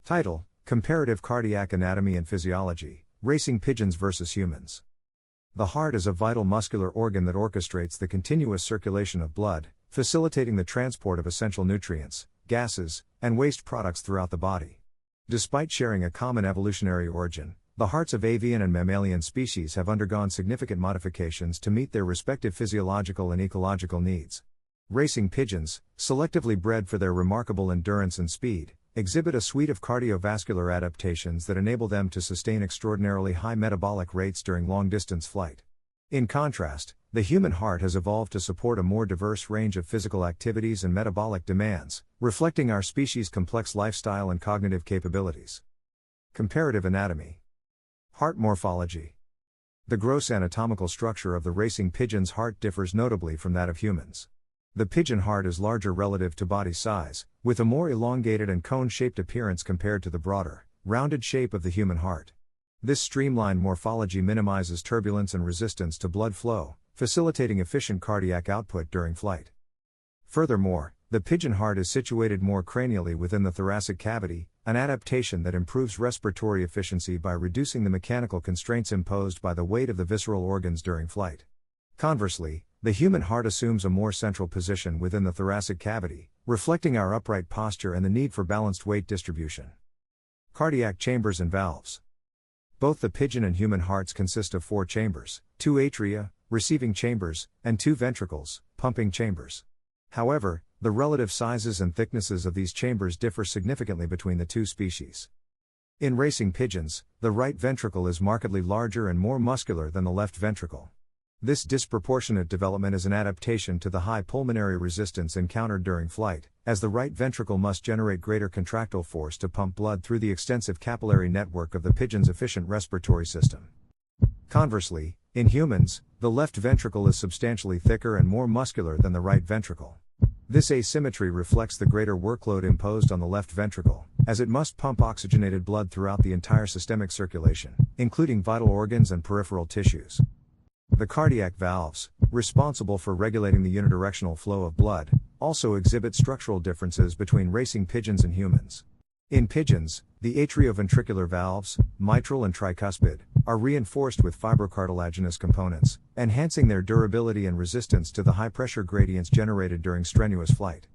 Title: Comparative Cardiac Anatomy and Physiology, Racing Pigeons versus Humans. The heart is a vital muscular organ that orchestrates the continuous circulation of blood, facilitating the transport of essential nutrients, gases, and waste products throughout the body. Despite sharing a common evolutionary origin, the hearts of avian and mammalian species have undergone significant modifications to meet their respective physiological and ecological needs. Racing pigeons, selectively bred for their remarkable endurance and speed, exhibit a suite of cardiovascular adaptations that enable them to sustain extraordinarily high metabolic rates during long-distance flight. In contrast, the human heart has evolved to support a more diverse range of physical activities and metabolic demands, reflecting our species' complex lifestyle and cognitive capabilities. Comparative anatomy. Heart morphology. The gross anatomical structure of the racing pigeon's heart differs notably from that of humans. The pigeon heart is larger relative to body size, with a more elongated and cone-shaped appearance compared to the broader, rounded shape of the human heart. This streamlined morphology minimizes turbulence and resistance to blood flow, facilitating efficient cardiac output during flight. Furthermore, the pigeon heart is situated more cranially within the thoracic cavity, an adaptation that improves respiratory efficiency by reducing the mechanical constraints imposed by the weight of the visceral organs during flight. Conversely, the human heart assumes a more central position within the thoracic cavity, reflecting our upright posture and the need for balanced weight distribution. Cardiac chambers and valves. Both the pigeon and human hearts consist of 4 chambers, 2 atria, receiving chambers, and 2 ventricles, pumping chambers. However, the relative sizes and thicknesses of these chambers differ significantly between the 2 species. In racing pigeons, the right ventricle is markedly larger and more muscular than the left ventricle. This disproportionate development is an adaptation to the high pulmonary resistance encountered during flight, as the right ventricle must generate greater contractile force to pump blood through the extensive capillary network of the pigeon's efficient respiratory system. Conversely, in humans, the left ventricle is substantially thicker and more muscular than the right ventricle. This asymmetry reflects the greater workload imposed on the left ventricle, as it must pump oxygenated blood throughout the entire systemic circulation, including vital organs and peripheral tissues. The cardiac valves, responsible for regulating the unidirectional flow of blood, also exhibit structural differences between racing pigeons and humans. In pigeons, the atrioventricular valves, mitral and tricuspid, are reinforced with fibrocartilaginous components, enhancing their durability and resistance to the high-pressure gradients generated during strenuous flight.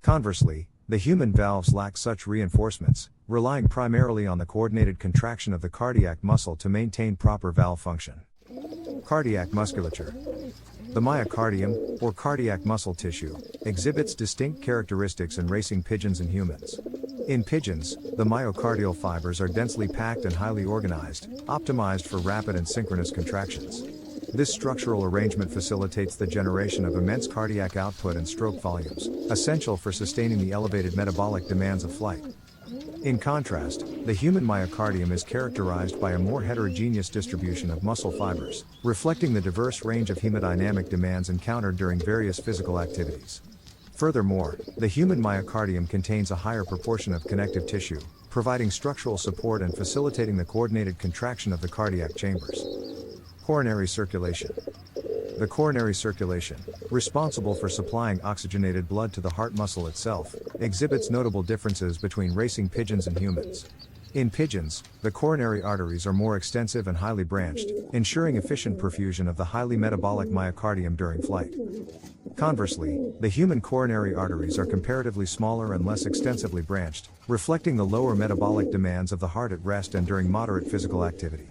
Conversely, the human valves lack such reinforcements, relying primarily on the coordinated contraction of the cardiac muscle to maintain proper valve function. Cardiac musculature. The myocardium, or cardiac muscle tissue, exhibits distinct characteristics in racing pigeons and humans. In pigeons, the myocardial fibers are densely packed and highly organized, optimized for rapid and synchronous contractions. This structural arrangement facilitates the generation of immense cardiac output and stroke volumes, essential for sustaining the elevated metabolic demands of flight. In contrast, the human myocardium is characterized by a more heterogeneous distribution of muscle fibers, reflecting the diverse range of hemodynamic demands encountered during various physical activities. Furthermore, the human myocardium contains a higher proportion of connective tissue, providing structural support and facilitating the coordinated contraction of the cardiac chambers. Coronary circulation. The coronary circulation, responsible for supplying oxygenated blood to the heart muscle itself, exhibits notable differences between racing pigeons and humans. In pigeons, the coronary arteries are more extensive and highly branched, ensuring efficient perfusion of the highly metabolic myocardium during flight. Conversely, the human coronary arteries are comparatively smaller and less extensively branched, reflecting the lower metabolic demands of the heart at rest and during moderate physical activity.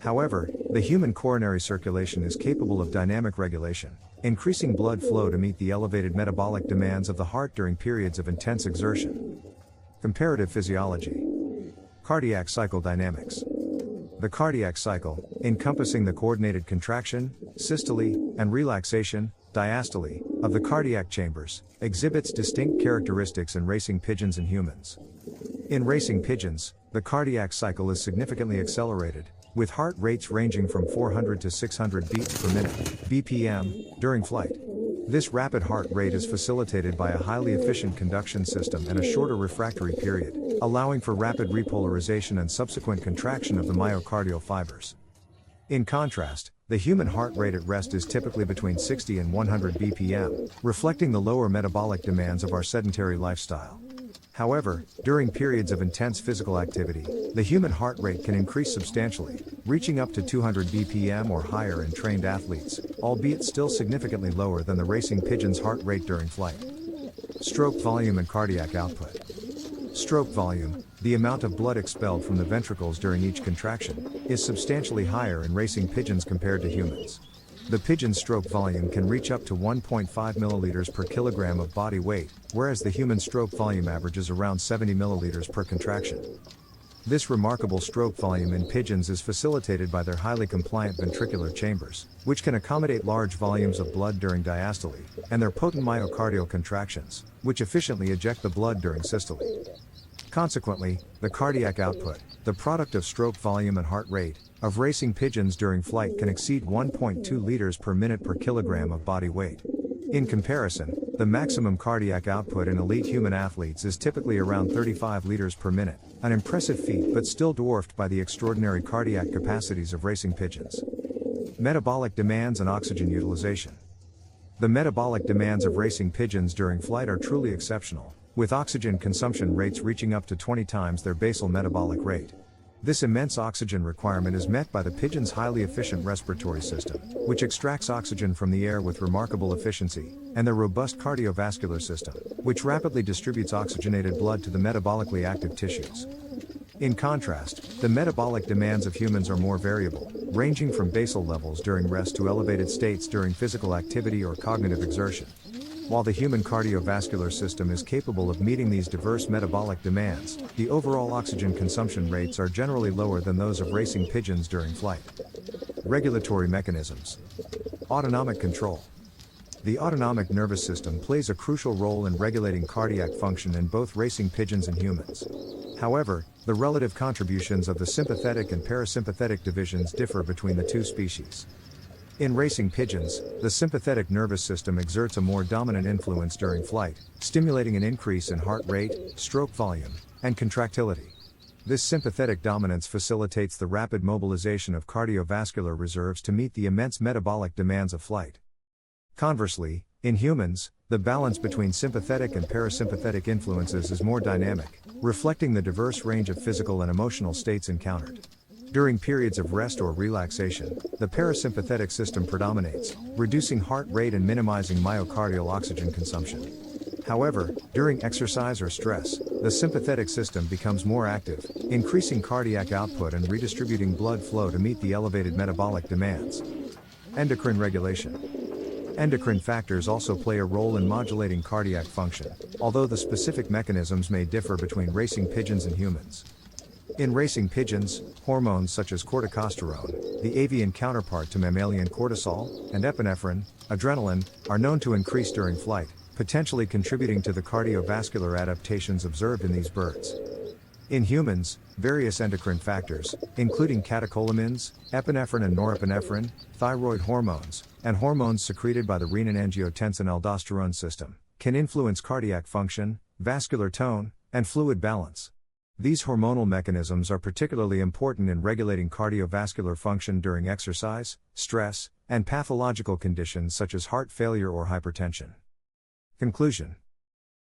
However, the human coronary circulation is capable of dynamic regulation, increasing blood flow to meet the elevated metabolic demands of the heart during periods of intense exertion. Comparative physiology. Cardiac cycle dynamics. The cardiac cycle, encompassing the coordinated contraction, systole, and relaxation, diastole, of the cardiac chambers, exhibits distinct characteristics in racing pigeons and humans. In racing pigeons, the cardiac cycle is significantly accelerated, with heart rates ranging from 400 to 600 beats per minute, (BPM), during flight. This rapid heart rate is facilitated by a highly efficient conduction system and a shorter refractory period, allowing for rapid repolarization and subsequent contraction of the myocardial fibers. In contrast, the human heart rate at rest is typically between 60 and 100 BPM, reflecting the lower metabolic demands of our sedentary lifestyle. However, during periods of intense physical activity, the human heart rate can increase substantially, reaching up to 200 bpm or higher in trained athletes, albeit still significantly lower than the racing pigeon's heart rate during flight. Stroke volume and cardiac output. Stroke volume, the amount of blood expelled from the ventricles during each contraction, is substantially higher in racing pigeons compared to humans. The pigeon's stroke volume can reach up to 1.5 milliliters per kilogram of body weight, whereas the human stroke volume averages around 70 milliliters per contraction. This remarkable stroke volume in pigeons is facilitated by their highly compliant ventricular chambers, which can accommodate large volumes of blood during diastole, and their potent myocardial contractions, which efficiently eject the blood during systole. Consequently, the cardiac output, the product of stroke volume and heart rate, of racing pigeons during flight can exceed 1.2 liters per minute per kilogram of body weight. In comparison, the maximum cardiac output in elite human athletes is typically around 35 liters per minute, an impressive feat but still dwarfed by the extraordinary cardiac capacities of racing pigeons. Metabolic demands and oxygen utilization. The metabolic demands of racing pigeons during flight are truly exceptional, with oxygen consumption rates reaching up to 20 times their basal metabolic rate. This immense oxygen requirement is met by the pigeon's highly efficient respiratory system, which extracts oxygen from the air with remarkable efficiency, and their robust cardiovascular system, which rapidly distributes oxygenated blood to the metabolically active tissues. In contrast, the metabolic demands of humans are more variable, ranging from basal levels during rest to elevated states during physical activity or cognitive exertion. While the human cardiovascular system is capable of meeting these diverse metabolic demands, the overall oxygen consumption rates are generally lower than those of racing pigeons during flight. Regulatory mechanisms. Autonomic control. The autonomic nervous system plays a crucial role in regulating cardiac function in both racing pigeons and humans. However, the relative contributions of the sympathetic and parasympathetic divisions differ between the two species. In racing pigeons, the sympathetic nervous system exerts a more dominant influence during flight, stimulating an increase in heart rate, stroke volume, and contractility. This sympathetic dominance facilitates the rapid mobilization of cardiovascular reserves to meet the immense metabolic demands of flight. Conversely, in humans, the balance between sympathetic and parasympathetic influences is more dynamic, reflecting the diverse range of physical and emotional states encountered. During periods of rest or relaxation, the parasympathetic system predominates, reducing heart rate and minimizing myocardial oxygen consumption. However, during exercise or stress, the sympathetic system becomes more active, increasing cardiac output and redistributing blood flow to meet the elevated metabolic demands. Endocrine regulation. Endocrine factors also play a role in modulating cardiac function, although the specific mechanisms may differ between racing pigeons and humans. In racing pigeons, hormones such as corticosterone, the avian counterpart to mammalian cortisol, and epinephrine, adrenaline, are known to increase during flight, potentially contributing to the cardiovascular adaptations observed in these birds. In humans, various endocrine factors, including catecholamines, epinephrine and norepinephrine, thyroid hormones, and hormones secreted by the renin-angiotensin-aldosterone system, can influence cardiac function, vascular tone, and fluid balance. These hormonal mechanisms are particularly important in regulating cardiovascular function during exercise, stress, and pathological conditions such as heart failure or hypertension. Conclusion.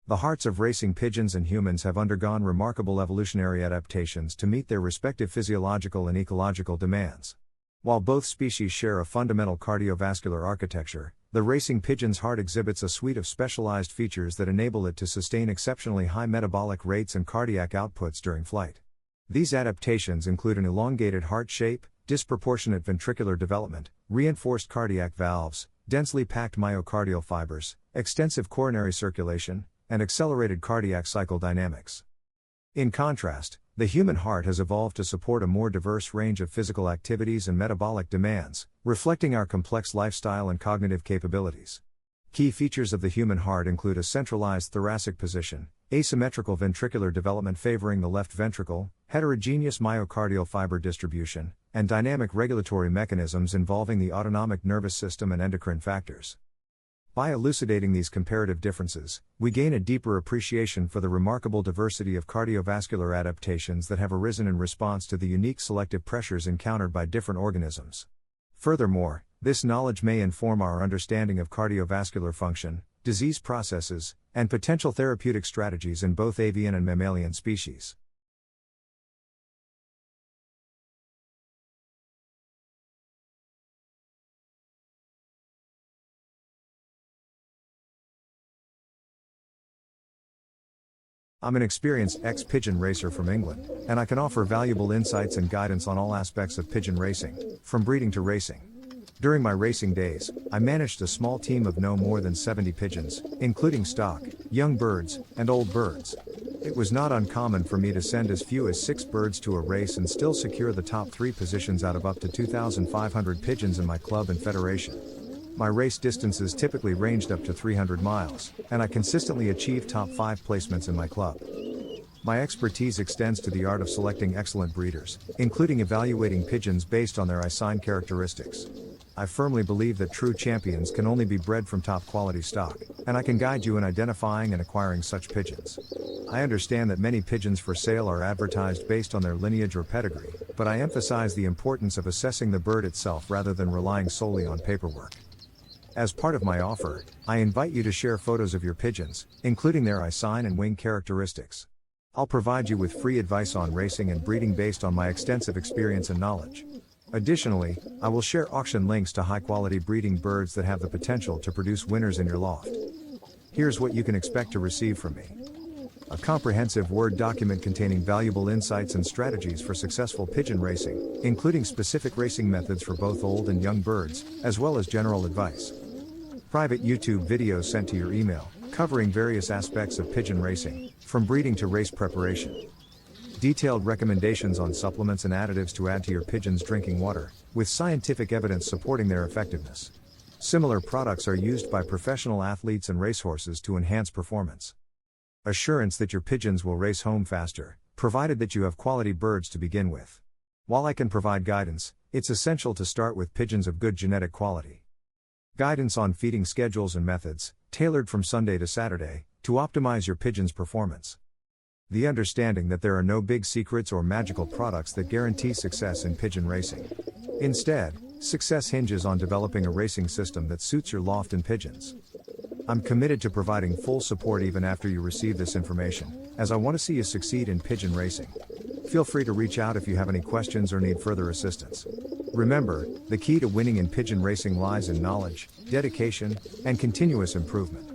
The hearts of racing pigeons and humans have undergone remarkable evolutionary adaptations to meet their respective physiological and ecological demands. While both species share a fundamental cardiovascular architecture, the racing pigeon's heart exhibits a suite of specialized features that enable it to sustain exceptionally high metabolic rates and cardiac outputs during flight. These adaptations include an elongated heart shape, disproportionate ventricular development, reinforced cardiac valves, densely packed myocardial fibers, extensive coronary circulation, and accelerated cardiac cycle dynamics. In contrast, the human heart has evolved to support a more diverse range of physical activities and metabolic demands, reflecting our complex lifestyle and cognitive capabilities. Key features of the human heart include a centralized thoracic position, asymmetrical ventricular development favoring the left ventricle, heterogeneous myocardial fiber distribution, and dynamic regulatory mechanisms involving the autonomic nervous system and endocrine factors. By elucidating these comparative differences, we gain a deeper appreciation for the remarkable diversity of cardiovascular adaptations that have arisen in response to the unique selective pressures encountered by different organisms. Furthermore, this knowledge may inform our understanding of cardiovascular function, disease processes, and potential therapeutic strategies in both avian and mammalian species. I'm an experienced ex-pigeon racer from England, and I can offer valuable insights and guidance on all aspects of pigeon racing, from breeding to racing. During my racing days, I managed a small team of no more than 70 pigeons, including stock, young birds, and old birds. It was not uncommon for me to send as few as 6 birds to a race and still secure the top 3 positions out of up to 2,500 pigeons in my club and federation. My race distances typically ranged up to 300 miles, and I consistently achieved top 5 placements in my club. My expertise extends to the art of selecting excellent breeders, including evaluating pigeons based on their eye sign characteristics. I firmly believe that true champions can only be bred from top quality stock, and I can guide you in identifying and acquiring such pigeons. I understand that many pigeons for sale are advertised based on their lineage or pedigree, but I emphasize the importance of assessing the bird itself rather than relying solely on paperwork. As part of my offer, I invite you to share photos of your pigeons, including their eye sign and wing characteristics. I'll provide you with free advice on racing and breeding based on my extensive experience and knowledge. Additionally, I will share auction links to high-quality breeding birds that have the potential to produce winners in your loft. Here's what you can expect to receive from me: a comprehensive Word document containing valuable insights and strategies for successful pigeon racing, including specific racing methods for both old and young birds, as well as general advice. Private YouTube videos sent to your email, covering various aspects of pigeon racing, from breeding to race preparation. Detailed recommendations on supplements and additives to add to your pigeon's drinking water, with scientific evidence supporting their effectiveness. Similar products are used by professional athletes and racehorses to enhance performance. Assurance that your pigeons will race home faster, provided that you have quality birds to begin with. While I can provide guidance, it's essential to start with pigeons of good genetic quality. Guidance on feeding schedules and methods, tailored from Sunday to Saturday, to optimize your pigeon's performance. The understanding that there are no big secrets or magical products that guarantee success in pigeon racing. Instead, success hinges on developing a racing system that suits your loft and pigeons. I'm committed to providing full support even after you receive this information, as I want to see you succeed in pigeon racing. Feel free to reach out if you have any questions or need further assistance. Remember, the key to winning in pigeon racing lies in knowledge, dedication, and continuous improvement.